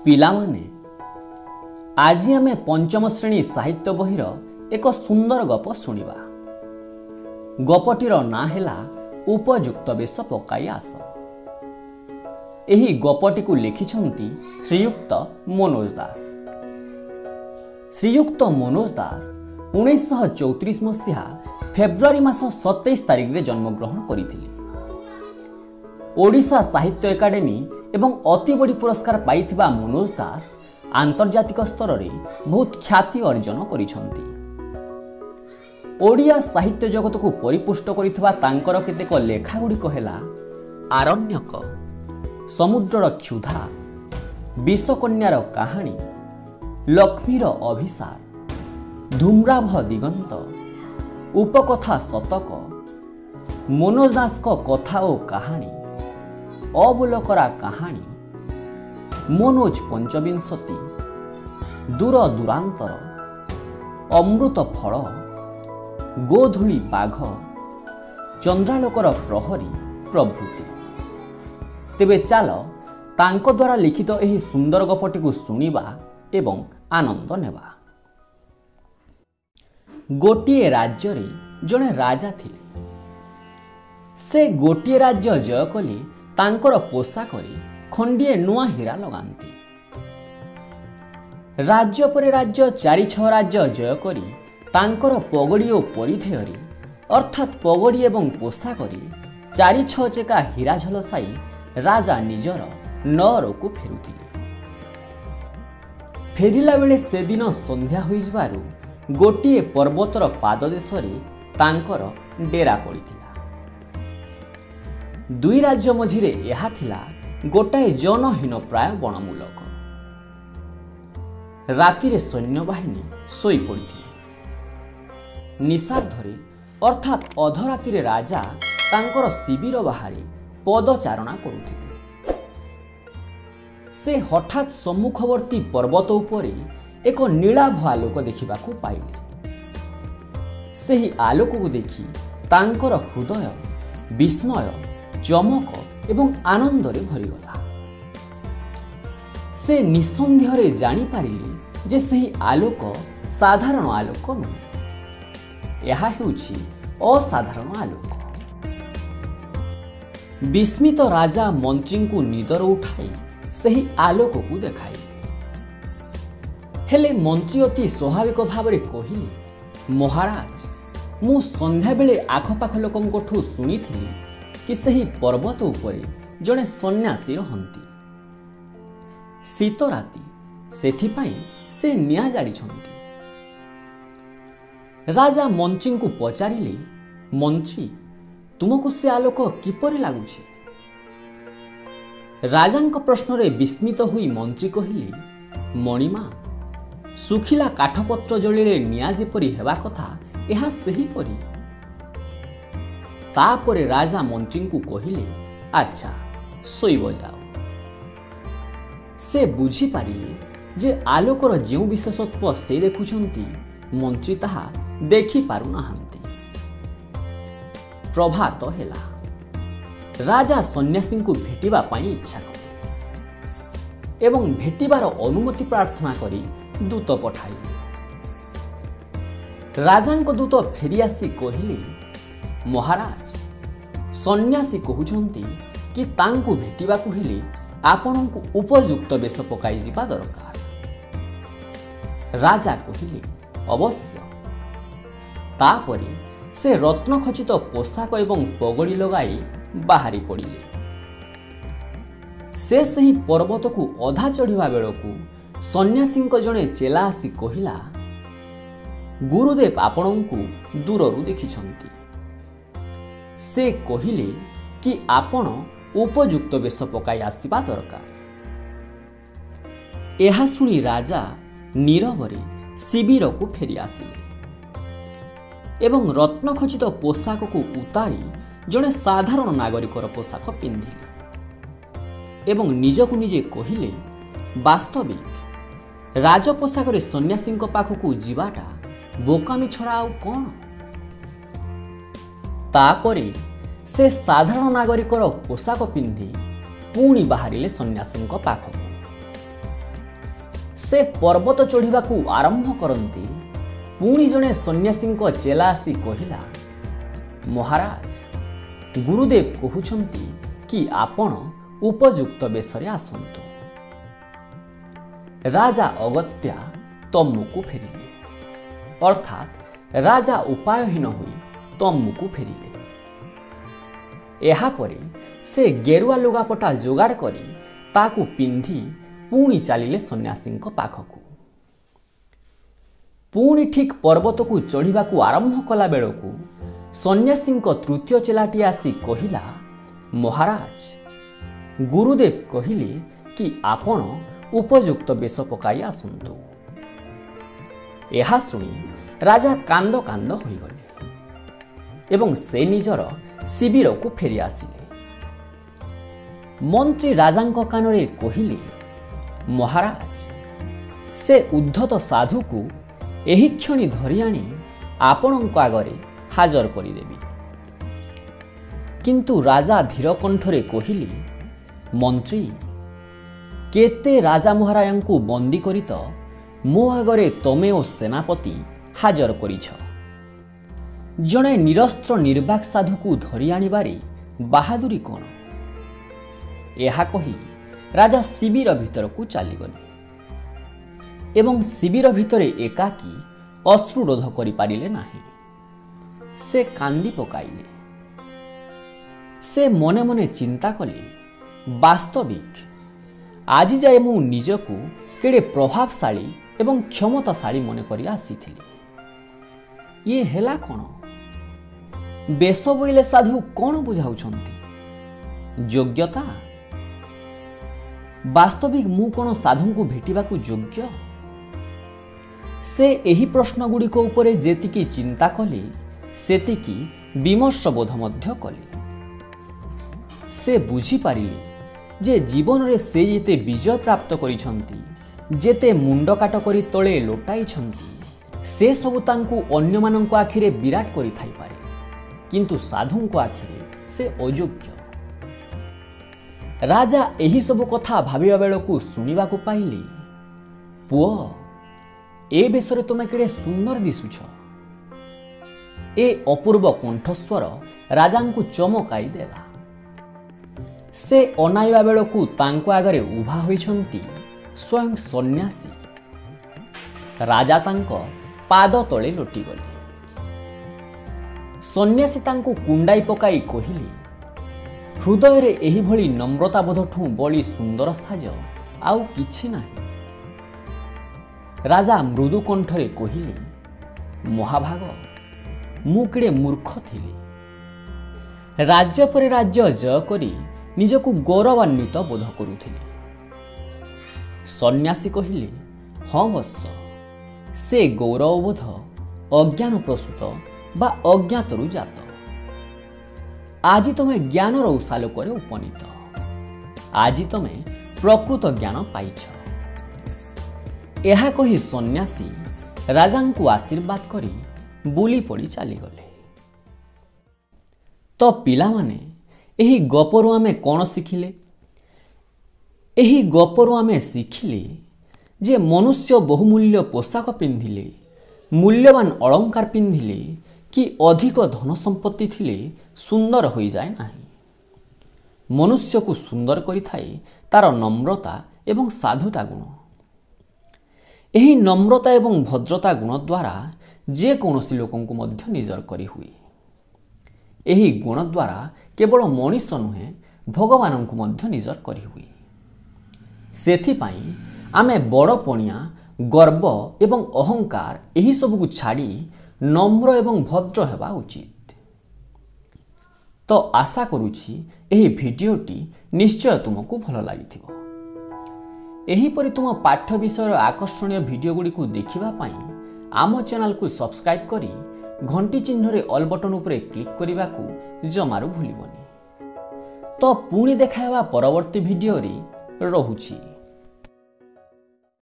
ପିଲାମାନେ, ଆଜି ଆମେ ପଞ୍ଚମ ଶ୍ରେଣୀ ସାହିତ୍ୟ ବହିର ଏକ ସୁନ୍ଦର ଗପ ଶୁଣିବା। ଗପଟିର ନାଁ ହେଲା ଉପଯୁକ୍ତ ବେଶ ପକାଇ ଆସ। ଏହି ଗପଟିକୁ ଲେଖିଛନ୍ତି ଶ୍ରୀଯୁକ୍ତ ମନୋଜ ଦାସ। ଶ୍ରୀଯୁକ୍ତ ମନୋଜ ଦାସ 1934 ମସିହା ଫେବୃଆରୀ ମାସ 27 ତାରିଖରେ ଜନ୍ମଗ୍ରହଣ କରିଥିଲେ। ଓଡ଼ିଶା ସାହିତ୍ୟ ଏକାଡେମୀ ଏବଂ ଅତି ବଡ଼ି ପୁରସ୍କାର ପାଇଥିବା ମନୋଜ ଦାସ ଆନ୍ତର୍ଜାତିକ ସ୍ତରରେ ବହୁତ ଖ୍ୟାତି ଅର୍ଜନ କରିଛନ୍ତି। ଓଡ଼ିଆ ସାହିତ୍ୟ ଜଗତକୁ ପରିପୁଷ୍ଟ କରିଥିବା ତାଙ୍କର କେତେକ ଲେଖାଗୁଡ଼ିକ ହେଲା ଆରଣ୍ୟକ, ସମୁଦ୍ରର କ୍ଷୁଧା, ବିଷକନ୍ୟାର କାହାଣୀ, ଲକ୍ଷ୍ମୀର ଅଭିସାର, ଧୂମ୍ରାଭ ଦିଗନ୍ତ, ଉପକଥା ଶତକ, ମନୋଜ ଦାସଙ୍କ କଥା ଓ କାହାଣୀ, ଅବଲୋକରା କାହାଣୀ, ମନୋଜ ପଞ୍ଚବିଂଶତି, ଦୂର ଦୂରାନ୍ତର, ଅମୃତ ଫଳ, ଗୋଧୂଳି ବାଘ, ଚନ୍ଦ୍ରାଲୋକର ପ୍ରହରୀ ପ୍ରଭୃତି। ତେବେ ଚାଲ ତାଙ୍କ ଦ୍ୱାରା ଲିଖିତ ଏହି ସୁନ୍ଦର ଗପଟିକୁ ଶୁଣିବା ଏବଂ ଆନନ୍ଦ ନେବା। ଗୋଟିଏ ରାଜ୍ୟରେ ଜଣେ ରାଜା ଥିଲେ। ସେ ଗୋଟିଏ ରାଜ୍ୟ ଜୟ କଲେ ତାଙ୍କର ପୋଷାକରେ ଖଣ୍ଡିଏ ନୂଆ ହୀରା ଲଗାନ୍ତି। ରାଜ୍ୟ ପରେ ରାଜ୍ୟ 4-6 ରାଜ୍ୟ ଜୟ କରି ତାଙ୍କର ପଗଡ଼ି ଓ ପରିଧେୟରେ ଅର୍ଥାତ୍ ପଗଡ଼ି ଏବଂ ପୋଷାକରେ 4-6 ଚେକା ହୀରା ଝଲସାଇ ରାଜା ନିଜର ନଅରକୁ ଫେରୁଥିଲେ। ଫେରିଲା ବେଳେ ସେଦିନ ସନ୍ଧ୍ୟା ହୋଇଯିବାରୁ ଗୋଟିଏ ପର୍ବତର ପାଦଦେଶରେ ତାଙ୍କର ଡେରା ପଡ଼ିଥିଲା। ଦୁଇ ରାଜ୍ୟ ମଝିରେ ଏହା ଥିଲା ଗୋଟାଏ ଜନହୀନ ପ୍ରାୟ ବଣମୂଲକ। ରାତିରେ ସୈନ୍ୟବାହିନୀ ଶୋଇପଡ଼ିଥିଲେ। ନିଶାର୍ଦ୍ଧରେ ଅର୍ଥାତ୍ ଅଧରାତିରେ ରାଜା ତାଙ୍କର ଶିବିର ବାହାରେ ପଦଚାରଣା କରୁଥିଲେ। ସେ ହଠାତ୍ ସମ୍ମୁଖବର୍ତ୍ତୀ ପର୍ବତ ଉପରେ ଏକ ନୀଳାଭ ଆଲୋକ ଦେଖିବାକୁ ପାଇଲେ। ସେହି ଆଲୋକକୁ ଦେଖି ତାଙ୍କର ହୃଦୟ ବିସ୍ମୟ, ଚମକ ଏବଂ ଆନନ୍ଦରେ ଭରିଗଲା। ସେ ନିଃସନ୍ଦେହରେ ଜାଣିପାରିଲେ ଯେ ସେହି ଆଲୋକ ସାଧାରଣ ଆଲୋକ ନୁହେଁ, ଏହା ହେଉଛି ଅସାଧାରଣ ଆଲୋକ। ବିସ୍ମିତ ରାଜା ମନ୍ତ୍ରୀଙ୍କୁ ନିଦରୁ ଉଠାଇ ସେହି ଆଲୋକକୁ ଦେଖାଇଲେ। ହେଲେ ମନ୍ତ୍ରୀ ଅତି ସ୍ୱାଭାବିକ ଭାବରେ କହିଲେ, ମହାରାଜ, ମୁଁ ସନ୍ଧ୍ୟାବେଳେ ଆଖପାଖ ଲୋକଙ୍କଠୁ ଶୁଣିଥିଲି କି ସେହି ପର୍ବତ ଉପରେ ଜଣେ ସନ୍ନ୍ୟାସୀ ରହନ୍ତି। ଶୀତ ରାତି, ସେଥିପାଇଁ ସେ ନିଆଁ ଜାଳିଛନ୍ତି। ରାଜା ମନ୍ତ୍ରୀଙ୍କୁ ପଚାରିଲେ, ମନ୍ତ୍ରୀ, ତୁମକୁ ସେ ଆଲୋକ କିପରି ଲାଗୁଛି? ରାଜାଙ୍କ ପ୍ରଶ୍ନରେ ବିସ୍ମିତ ହୋଇ ମନ୍ତ୍ରୀ କହିଲେ, ମଣିମା, ଶୁଖିଲା କାଠପତ୍ର ଜଳିଲେ ନିଆଁ ଯେପରି ହେବା କଥା, ଏହା ସେହିପରି। ତାପରେ ରାଜା ମନ୍ତ୍ରୀଙ୍କୁ କହିଲେ, ଆଚ୍ଛା, ଶୋଇବ ଯାଅ। ସେ ବୁଝିପାରିଲେ ଯେ ଆଲୋକର ଯେଉଁ ବିଶେଷତ୍ୱ ସେ ଦେଖୁଛନ୍ତି, ମନ୍ତ୍ରୀ ତାହା ଦେଖିପାରୁନାହାନ୍ତି। ପ୍ରଭାତ ହେଲା। ରାଜା ସନ୍ନ୍ୟାସୀଙ୍କୁ ଭେଟିବା ପାଇଁ ଇଚ୍ଛା କଲେ ଏବଂ ଭେଟିବାର ଅନୁମତି ପ୍ରାର୍ଥନା କରି ଦୂତ ପଠାଇଲେ। ରାଜାଙ୍କ ଦୂତ ଫେରିଆସି କହିଲେ, ମହାରାଜ, ସନ୍ନ୍ୟାସୀ କହୁଛନ୍ତି କି ତାଙ୍କୁ ଭେଟିବାକୁ ହେଲେ ଆପଣଙ୍କୁ ଉପଯୁକ୍ତ ବେଶ ପକାଇ ଯିବା ଦରକାର। ରାଜା କହିଲେ, ଅବଶ୍ୟ। ତାପରେ ସେ ରତ୍ନଖଚିତ ପୋଷାକ ଏବଂ ପଗଡ଼ି ଲଗାଇ ବାହାରି ପଡ଼ିଲେ। ସେ ସେହି ପର୍ବତକୁ ଅଧା ଚଢ଼ିବା ବେଳକୁ ସନ୍ନ୍ୟାସୀଙ୍କ ଜଣେ ଚେଲା ଆସି କହିଲା, ଗୁରୁଦେବ ଆପଣଙ୍କୁ ଦୂରରୁ ଦେଖିଛନ୍ତି। ସେ କହିଲେ କି ଆପଣ ଉପଯୁକ୍ତ ବେଶ ପକାଇ ଆସିବା ଦରକାର। ଏହା ଶୁଣି ରାଜା ନୀରବରେ ଶିବିରକୁ ଫେରି ଆସିଲେ ଏବଂ ରତ୍ନଖଚିତ ପୋଷାକକୁ ଉତାରି ଜଣେ ସାଧାରଣ ନାଗରିକର ପୋଷାକ ପିନ୍ଧିଲେ ଏବଂ ନିଜକୁ ନିଜେ କହିଲେ, ବାସ୍ତବିକ ରାଜପୋଷାକରେ ସନ୍ନ୍ୟାସୀଙ୍କ ପାଖକୁ ଯିବାଟା ବୋକାମି ଛଡ଼ା ଆଉ କ'ଣ? ତାପରେ ସେ ସାଧାରଣ ନାଗରିକର ପୋଷାକ ପିନ୍ଧି ପୁଣି ବାହାରିଲେ ସନ୍ନ୍ୟାସୀଙ୍କ ପାଖକୁ। से पर्वत चढ़िबाकू आरंभ करती पुणी जड़े सन्यासी चेला आसी कहिला, महाराज गुरुदेव कहउछंती कि आपण उपयुक्त बेशरे आसंतु। राजा अगत्या तम्मुकु फेरिले, अर्थात राजा उपायहीन होई तम्मुकु फेरिले। एहापरे से गेरुआ लुगापटा जोगाड़ करी ताकू पिंधि पुणी चलिले सन्यासी पाखकू। पुणी ठीक पर्वत को चढ़िबाकू आरंभ कला बेलकू सन्यासी तृतीय चेलाटी आसी कहिला, महाराज गुरुदेव कहिले कि आपण उपयुक्त बेश पकाई आसंतु। एहा सुनी राजा कांद कांद होइगले एवं से निजर शिविर को फेरी आसिले। मंत्री राजांक कानरे कहिले, महाराज से उद्धत साधु को एही क्षणी धरि आनी आपणक आगरे हाजर करिदेबी। किंतु राजा धीर कंठरे कहिले, मंत्री केते राजा महाराज को बंदी करी तो मो आगरे तमे ओ सेनापति हाजर करिछ। जड़े निरस्त्र निर्वाक साधु को धरि आनिबारे बाहादुरी कौन? एहा कही राजा शिविर भीतर को चलीगले एवं शिविर भितरे एकाकी अश्रुरोध करि पारिले नाही। से कांदी पकाइले। से मने मने चिंता कले, वास्तविक आज जाए मु निजकू केड़े प्रभावशाली एवं क्षमताशाली मन करी आसीथिली। ये हेला कौन? बेश बोइले साधु कौन बुझाउछंती? योग्यता? वास्तविक मु कौन साधु को भेटिबाकू योग्य? से एही प्रश्न गुड़िक उपरे जेतिकी चिंता कले सेतिकी विमर्श बोध मध्य कले। से बुझी पारिले जे जीवन रे से जेते विजय प्राप्त करिछंती, जेते मुंड काट करी तळे लोटाइछंती, से सबु तांकू अन्य मानंको आखिरे विराट करि थाई पारे, किंतु साधुंको आखिरे से अयोग्य। राजा एही सबु कथा भाबिबा बेलकू सुनिबाकू पाइले, पुओ ए बेशरे तुमे केड़े सुंदर दिसुछ। ए अपूर्व कंठस्वर राजांकू चमकाई देला। से अनाइबा बेलकू तांको आगरे उभा होइछंती स्वयं सन्यासी। राजा तांको पाद तले लोटी गले। सन्यासी तांको कुंडाई पकाई कहिले, हृदय रे एही भली नम्रता बोधठू बड़ी सुंदर साज आउ किछि नाही। राजा मृदु कंठरे कहिले, महाभाग मु केड़े मूर्ख थिली। राज्य पर राज्य जय करी निजकू गौरवान्वित बोध करुथिली। सन्यासी कहिले, हाँ वत्स, से गौरवबोध अज्ञान प्रसूत बा अज्ञातरु जात। आज तमे ज्ञानर उसालोकरे उपनीत। आज तमे प्रकृत ज्ञान पाइछ। एहा कही सन्यासी राजांकू आशीर्वाद करी बुली पड़ी चलीगले। तो पिला माने एही गपरु आमे कौन शिखिले? एही गपरु आमे शिखिले जे मनुष्य बहुमूल्य पोशाक पिंधिले, मूल्यवान अलंकार पिंधिले कि अधिक धन संपत्ति थिले सुंदर होई जाए नाही। मनुष्य को सुंदर करि थाए तार नम्रता एवं साधुता गुण। एही नम्रता एवं भद्रता गुण द्वारा जे कौनसी लोकंकु मध्य निजर करी हुए। एही गुण द्वारा केवल मनीष नुहे भगवानंकु मध्य निजर करी हुए। सेथिपाई आमे बड़पणिया गर्व एवं अहंकार एही सबकु छाड़ी नम्र एवं भद्र हेबा उचित। तो आशा करुछि एही भिडियोटी निश्चय तुमको भल लागिथिबो। एहीपरि तुम पाठ विषय आकर्षणीय भिडियो गुड़ी को देखिबा पाई आम चैनल को सब्सक्राइब करी घंटी चिन्ह रे ऑल बटन उपरे क्लिक करिबा को जमारू भूलिबनी। तो पुणी देखावा परवर्ती भिडियो रे रहुछि।